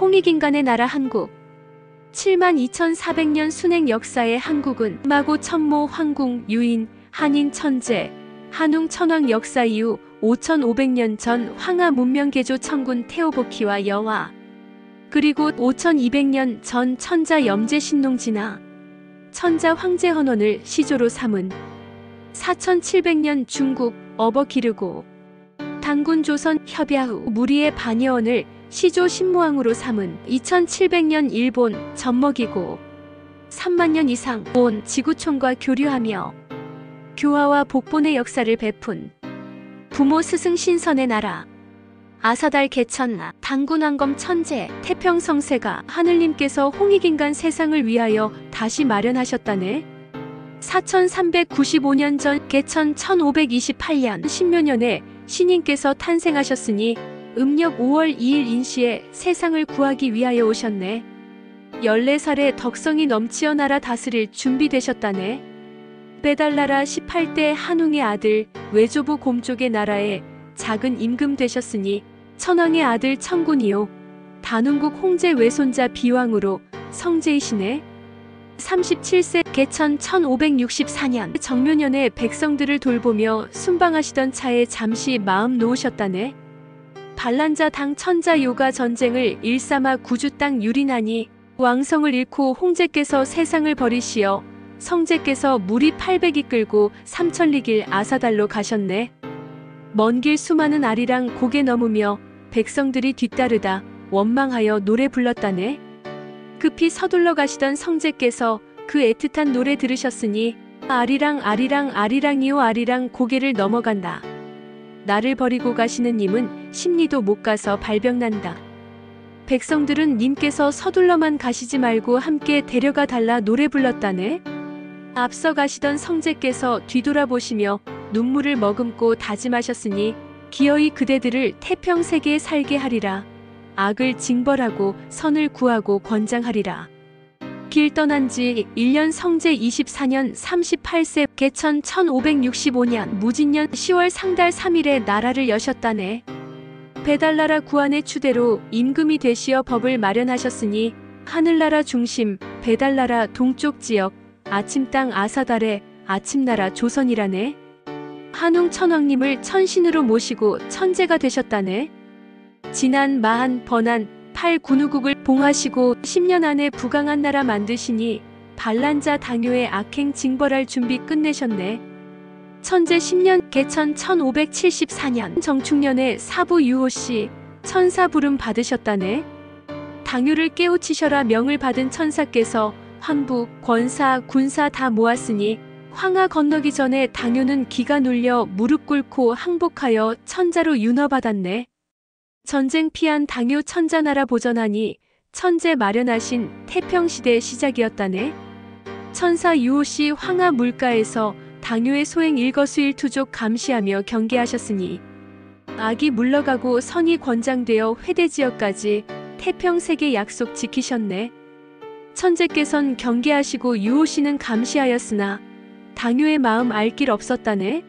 홍익인간의 나라 한국. 72,400년 순행 역사의 한국은 마고 천모 황궁 유인 한인 천재 한웅 천왕 역사 이후 5,500년 전 황하 문명 개조 천군 태오보키와 여화 그리고 5,200년 전 천자 염제 신농진화 천자 황제 헌원을 시조로 삼은 4,700년 중국 어버기르고 당군 조선 협야 후 무리의 반여원을 시조 신무왕으로 삼은 2700년 일본 젖먹이고 3만 년 이상 온 지구촌과 교류하며 교화와 복본의 역사를 베푼 부모 스승 신선의 나라 아사달 개천 당군 왕검 천재 태평성세가 하늘님께서 홍익인간 세상을 위하여 다시 마련하셨다네. 4395년 전 개천 1528년 신묘년에 신인께서 탄생하셨으니 음력 5월 2일 인시에 세상을 구하기 위하여 오셨네. 14살에 덕성이 넘치어 나라 다스릴 준비되셨다네. 배달나라 18대 한웅의 아들 외조부 곰족의 나라에 작은 임금 되셨으니 천왕의 아들 천군이요 단운국 홍제 외손자 비왕으로 성제이시네. 37세 개천 1564년 정묘년에 백성들을 돌보며 순방하시던 차에 잠시 마음 놓으셨다네. 반란자 당 천자 요가 전쟁을 일삼아 구주 땅 유린하니 왕성을 잃고 홍제께서 세상을 버리시어 성제께서 무리 800이 끌고 삼천리길 아사달로 가셨네. 먼 길 수많은 아리랑 고개 넘으며 백성들이 뒤따르다 원망하여 노래 불렀다네. 급히 서둘러 가시던 성제께서 그 애틋한 노래 들으셨으니 아리랑 아리랑 아리랑이요 아리랑 고개를 넘어간다. 나를 버리고 가시는 님은 심리도 못 가서 발병난다. 백성들은 님께서 서둘러만 가시지 말고 함께 데려가 달라 노래 불렀다네. 앞서 가시던 성제께서 뒤돌아보시며 눈물을 머금고 다짐하셨으니 기어이 그대들을 태평세계에 살게 하리라. 악을 징벌하고 선을 구하고 권장하리라. 길 떠난 지 1년 성제 24년 38세 개천 1565년 무진년 10월 상달 3일에 나라를 여셨다네. 배달나라 구한의 추대로 임금이 되시어 법을 마련하셨으니 하늘나라 중심 배달나라 동쪽 지역 아침땅 아사달의 아침나라 조선이라네. 한웅 천왕님을 천신으로 모시고 천재가 되셨다네. 진안 마한 번안 8군우국을 봉하시고 10년 안에 부강한 나라 만드시니 반란자 당요의 악행 징벌할 준비 끝내셨네. 천재 10년 개천 1574년 정축년에 사부 유호씨 천사 부름 받으셨다네. 당요를 깨우치셔라 명을 받은 천사께서 환부, 권사, 군사 다 모았으니 황하 건너기 전에 당요는 기가 눌려 무릎 꿇고 항복하여 천자로 윤허받았네. 전쟁 피한 당요 천자나라 보전하니 천재 마련하신 태평시대의 시작이었다네. 천사 유호씨 황하 물가에서 당요의 소행 일거수일투족 감시하며 경계하셨으니 악이 물러가고 선이 권장되어 회대지역까지 태평세계 약속 지키셨네. 천재께선 경계하시고 유호씨는 감시하였으나 당요의 마음 알 길 없었다네.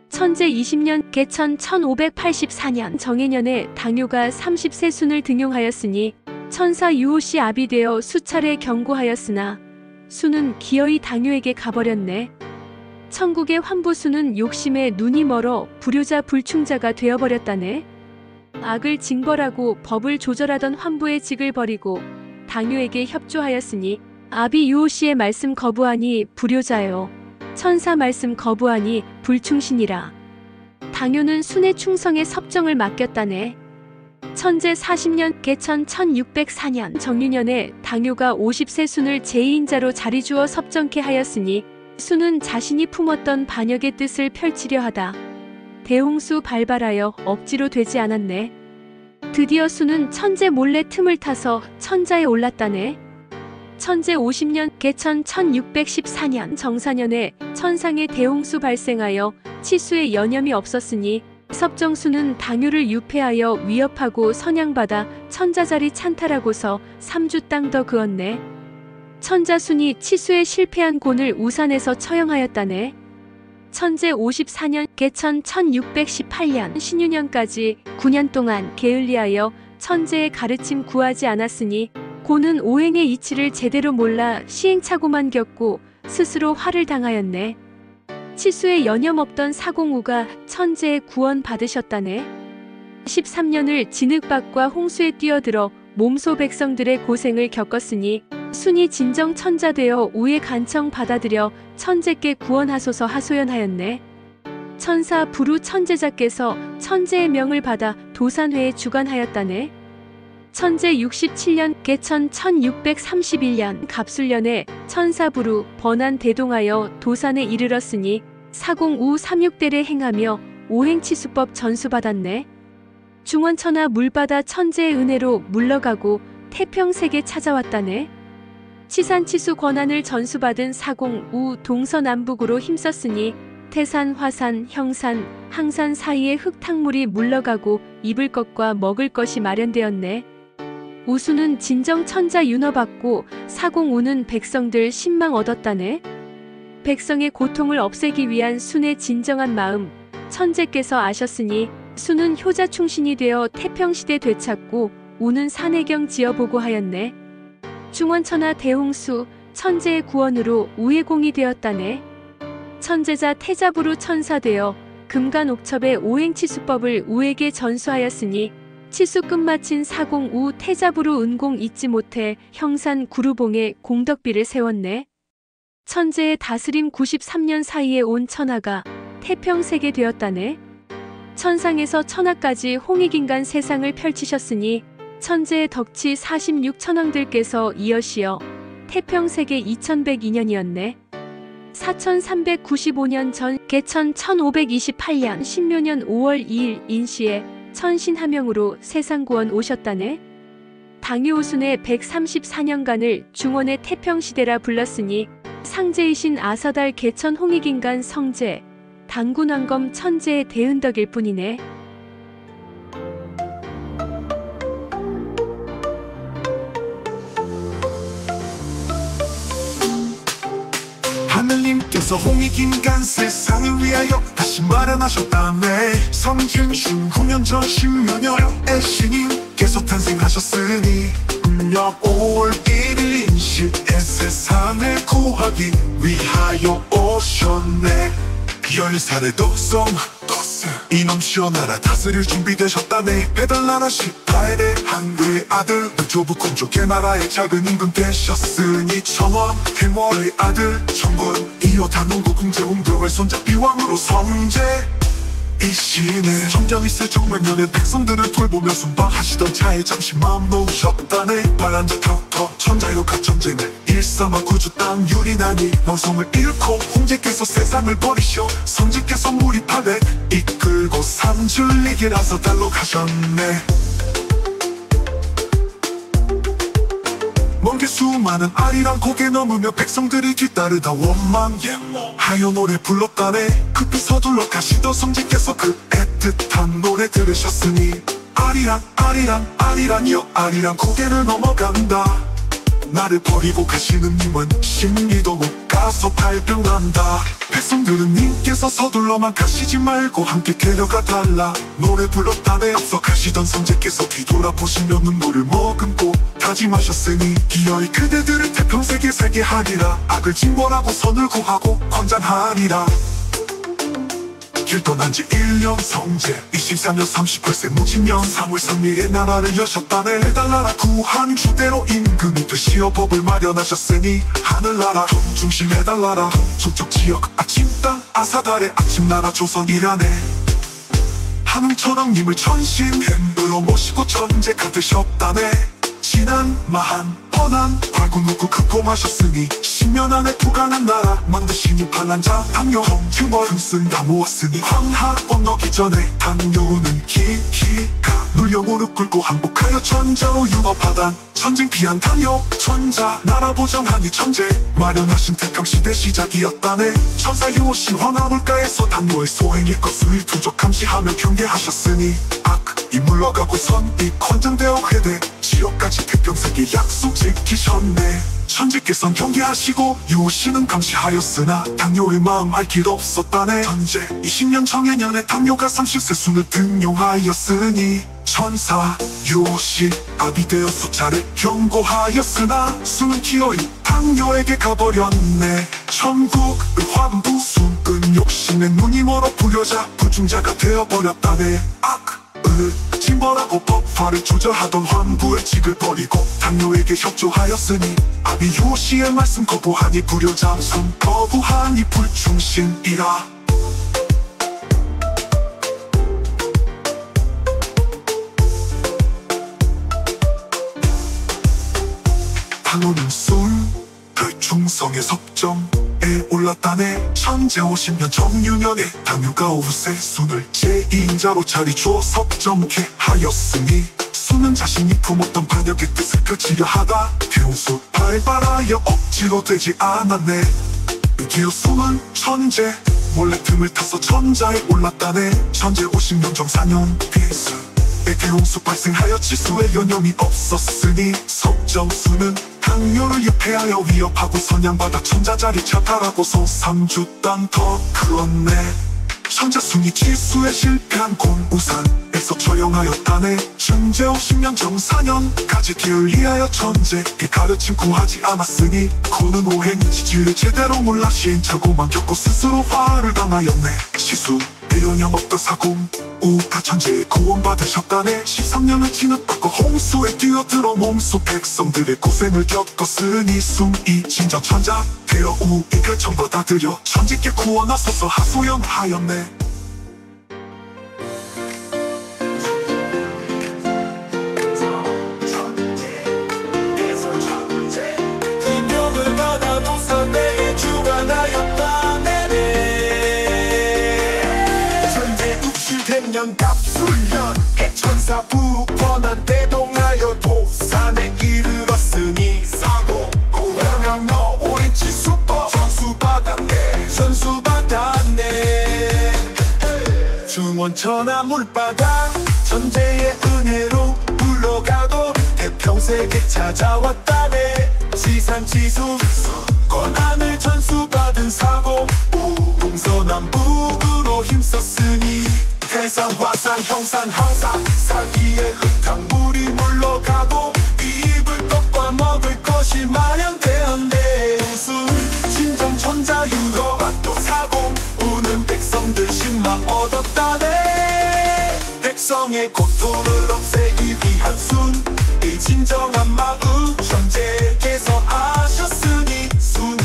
천재 20년 개천 1584년 정해년에 당요가 30세 순을 등용하였으니 천사 유호씨 압이 되어 수차례 경고하였으나 수는 기어이 당요에게 가버렸네. 천국의 환부수는 욕심에 눈이 멀어 불효자 불충자가 되어버렸다네. 악을 징벌하고 법을 조절하던 환부의 직을 버리고 당요에게 협조하였으니 압이 유호씨의 말씀 거부하니 불효자요. 천사 말씀 거부하니 불충신이라. 당요는 순의 충성에 섭정을 맡겼다네. 천재 40년 개천 1604년 정유년에 당요가 50세 순을 제2인자로 자리주어 섭정케 하였으니 수는 자신이 품었던 반역의 뜻을 펼치려 하다 대홍수 발발하여 억지로 되지 않았네. 드디어 수는 천재 몰래 틈을 타서 천자에 올랐다네. 천재 50년 개천 1614년 정사년에 천상의 대홍수 발생하여 치수에 여념이 없었으니 섭정수는 당요를 유폐하여 위협하고 선양받아 천자자리 찬탈하고서 3주 땅 더 그었네. 천자순이 치수에 실패한 곤을 우산에서 처형하였다네. 천재 54년 개천 1618년 신유년까지 9년 동안 게을리하여 천재의 가르침 구하지 않았으니 고는 오행의 이치를 제대로 몰라 시행착오만 겪고 스스로 화를 당하였네. 치수에 여념없던 사공우가 천재의 구원 받으셨다네. 13년을 진흙밭과 홍수에 뛰어들어 몸소 백성들의 고생을 겪었으니 순이 진정 천자되어 우의 간청 받아들여 천재께 구원하소서 하소연하였네. 천사 부루 천재자께서 천재의 명을 받아 도산회에 주관하였다네. 천재 67년 개천 1631년 갑술년에 천사부루 번안 대동하여 도산에 이르렀으니 사공우 삼육대를 행하며 오행치수법 전수받았네. 중원천하 물바다 천재의 은혜로 물러가고 태평세계 찾아왔다네. 치산치수 권한을 전수받은 사공우 동서남북으로 힘썼으니 태산, 화산, 형산, 항산 사이에 흙탕물이 물러가고 입을 것과 먹을 것이 마련되었네. 우수는 진정 천자 윤허받고 사공우는 백성들 신망 얻었다네. 백성의 고통을 없애기 위한 순의 진정한 마음 천재께서 아셨으니 수는 효자 충신이 되어 태평시대 되찾고 우는 산해경 지어보고 하였네. 중원천하 대홍수 천재의 구원으로 우의 공이 되었다네. 천재자 태자부로 천사되어 금간옥첩의 오행치수법을 우에게 전수하였으니 치수 끝마친 사공우 태자부로 은공 잊지 못해 형산 구루봉에 공덕비를 세웠네. 천재의 다스림 93년 사이에 온 천하가 태평세계 되었다네. 천상에서 천하까지 홍익인간 세상을 펼치셨으니 천재의 덕치 46천왕들께서 이어시어 태평세계 2102년이었네. 4395년 전 개천 1528년 신묘년 5월 2일 인시에 천신하명으로 세상구원 오셨다네. 당유오순의 134년간을 중원의 태평시대라 불렀으니 상제이신 아사달 개천 홍익인간 성제 당군왕검 천재의 대은덕일 뿐이네. 하느님께서 홍익인간 세상을 위하여 다시 마련하셨다네. 성균신 후년전 신묘년에 신님께서 탄생하셨으니 음력 5월 1일 인시에 세상을 구하기 위하여 오셨네. 10살의 독성 이놈시오나라 다스릴 준비되셨다네. 배달나라 18대 한글의 아들 조부 공족의 나라의 작은 임금 되셨으니 천원 태모의 아들 천군 이호 단원국 궁제웅병을 손자 비왕으로 성제 이시네. 정경 있을 정말년에 백성들을 돌보며 순방하시던 차에 잠시 마음 놓으셨다네. 바란자 턱턱 천자로 각천재네 일삼아 구주 땅 유리나니 너성을 잃고 홍제께서 세상을 버리셔 성지께서 무리파되 이끌고 삼줄리게 나서 달로 가셨네. 먼 길 수많은 아리랑 고개 넘으며 백성들이 뒤따르다 원망하여 노래 불렀다네. 급히 서둘러 가시던 성지께서 그 애틋한 노래 들으셨으니 아리랑 아리랑 아리랑이여 아리랑 고개를 넘어간다. 나를 버리고 가시는 님은 심리도 못 가서 발병난다. 백성들은 님께서 서둘러만 가시지 말고 함께 데려가 달라 노래 불렀다네. 앞서 가시던 성제께서 뒤돌아보시며 눈물을 머금고 다짐하셨으니 기어이 그대들을 태평세계 살게 하리라. 악을 징벌하고 선을 구하고 권장하리라. 길 떠난 지 1년 성제 23년 38세 무진년 3월 3일에 나라를 여셨다네. 해달라라 구한 주대로 임금이 되시어 법을 마련하셨으니 하늘나라 중심 해달라라 북쪽 지역 아침땅 아사달의 아침나라 조선이라네. 한웅천왕님을 천신행으로 모시고 천재가 되셨다네. 진한 마한 뻔한 발군누구 극복하셨으니 신면 안에 부강한 나라 만드시니 반란자 당뇨 정증벌 금쓴 다 모았으니 황하 건너기 전에 당뇨는 기가 눌려 무릎 꿇고 항복하여 천자로 융업하단 천징 피한 당뇨 천자 나라 보정하니 천재 마련하신 태평시대 시작이었다네. 천사유오신 황하물가에서 당뇨의 소행일 것을 두적 감시하며 경계하셨으니 악이 물러가고 선이 권장되어 회대 지옥까지 태평세계 약속 지키셨네. 천지께선 경계하시고 유오신은 감시하였으나 당뇨의 마음 알 길 없었다네. 현재 20년 정해년에 당뇨가 30세 순을 등용하였으니 천사 요시 압이 되어 숫자를 경고하였으나 수는 기어이 당뇨에게 가버렸네. 천국의 환부 수은 욕심에 눈이 멀어 불효자 불중자가 되어버렸다네. 악을 징벌하고 법화를 조절하던 환부의 직을 버리고 당뇨에게 협조하였으니 압이 요시의 말씀 거부하니 불효장성 거부하니 불충신이라. 당호는 술의 중성의 석점에 올랐다네. 천재 50년 정유년에 당유가 오후세 순을 제2인자로 자리 주어 석점케 하였으니 수는 자신이 품었던 반역의 뜻을 그치려 하다 대우수 발발하여 억지로 되지 않았네. 기우수는 천재 몰래 틈을 타서 천자에 올랐다네. 천재 50년 정사년 비수 대홍수 발생하여 치수에 여념이 없었으니 석정수는 당뇨를 유폐하여 위협하고 선양받아 천자 자리 차탈하고서 3주 땅 더 그었네. 천자순이 치수에 실패한 곤우산에서 처형하였다네. 천재 50년 정사년까지 기울리하여 천재의 가르침 구하지 않았으니 고는 오행 지지를 제대로 몰라 시행착오만 겪고 스스로 화를 당하였네. 시수 대영양 없던 사공 우파 천재의 구원받으셨다네. 13년을 지났고 홍수에 뛰어들어 몸속 백성들의 고생을 겪었으니 숨이 진정 천자 되어 우의 결정 받아들여 천지께 구원하소서 하소연하였네. 임명을 받아 노사대에 주관하였다네. 천재 60년 갑술년 해천사 부권한 대동하여 도산에 이르렀으니 사고 고향 너 오렌지 수법 전수받았네. 중원천하 물바다 천재의 은혜로 물러가도 태평세계 찾아왔다네. 지산지수 권한을 전수받은 사고 동서남북으로 힘썼으니 태산 화산 형산 항상 사기의 흙탕물이 물러가고 입을 떡과 먹을 것이 마련되었네. 무슨 진정 천자 유로가 또 사고 우는 백성들 신망 얻었다네. 백성의 고통을 없애기 위한 순이 진정한 마음 천재께서 하셨으니 순은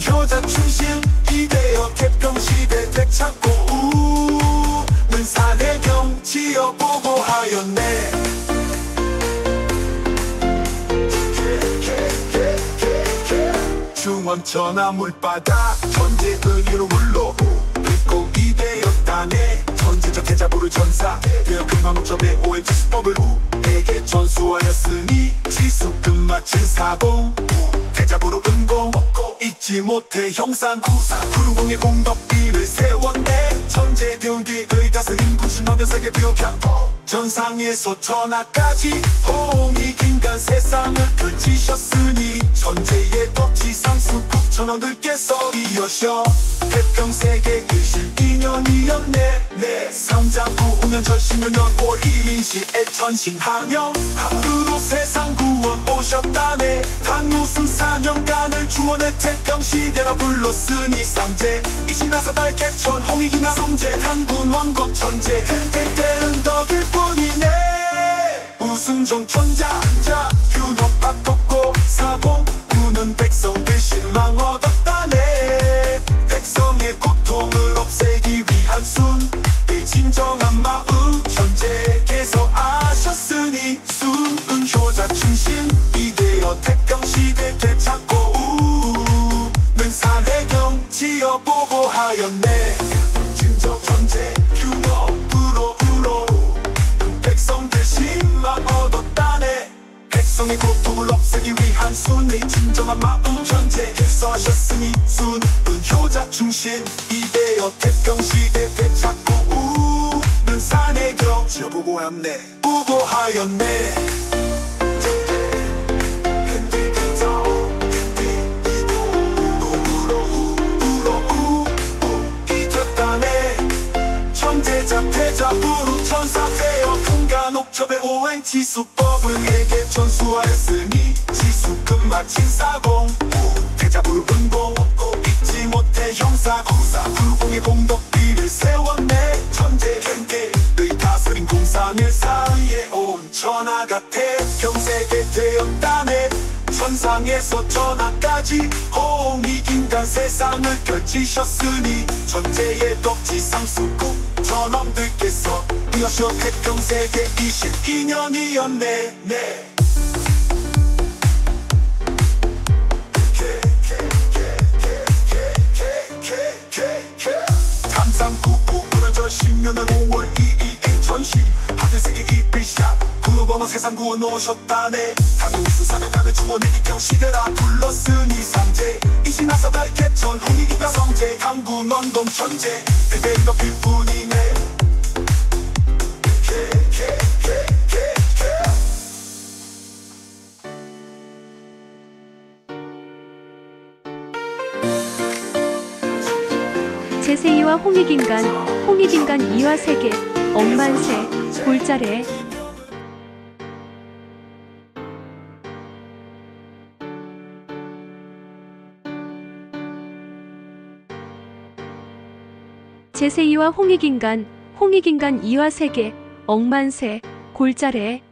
효자 충신 이되어 태평시대 되찾고 우는 사내경 지어보고 하였네. 중원천하 물바다 천재 의의로 물러 믿고 이되었다네. 천재적 대자부를 전사 되어 금강옥점의 오행지 수법을 우에게 전수하였으니 지수 끝마친 사공 대자부로 은공 잊지 못해 형산 구사 구루공의 공덕비를 세웠네. 천재 병기의 다스림 구신하며 세계 벽향 전상에서 천하까지 호응이 긴간 세상을 펼치셨으니 천재의 덕지상수 국천왕들께서 이어셔 태평세계 의실 2년이었네. 내 삼장구 우면 절신유년 올 1인시에 천신하며 하루로 세상 구원 오셨다네. 당유순 4년간을 주원의 태평시대라 불렀으니 쌍제 이신나사 달개천 홍익이나 성제 한군 원곡 천재 때때는 덕일 뿐이네. 우승종 천자 균업 바꿨고 사공 우는 백성들 신망 얻었다네. 백성의 고통을 없애기 위한 순이 진정한 마음 천재께서 아셨으니 순은 효자 충신 이되어 태평시대 되찾고 우는 사내경 지어보고 하였네. 진정 천재 균업으로 백성들 신망 얻었다네. 백성의 고통을 없애기 위한 순의 진정한 마음 천재께서 하셨으니 순은 효자 충신 이되어 태평시대 되찾고 우는 사내경 지어보고 하였네. 천재자 패자부로 천사 되어 금간옥첩에 온라인 지수법을 전수하였으니 지수 끝마친 사공 대자불 운공 잊지 못해 형사 공사 불공의 공덕비를 세웠네 천재 현대의 다스린 공상일 사이에 온 천하가 태평세계 되었다네 천상에서 천하까지 홍익인간 세상을 펼치셨으니 천재의 덕지 상수국 전엄들께서 이어서 태평세계 22년이었네 감상국부 무너져 10년은 5월 2일 행천시 하늘색의 이필샷 구번호 세상 구워놓으셨다네 당연히 수사를 가는 주원의 이평시대라 불렀으니 상제 이신하서 달개천 홍익인가 성제 강구 넌동 천재 대대인 더 필뿐이네 제세이와 홍익인간, 홍익인간 이화 세계, 억만세, 골자래. 제세이와 홍익인간, 홍익인간 이화 세계, 억만세, 골자래.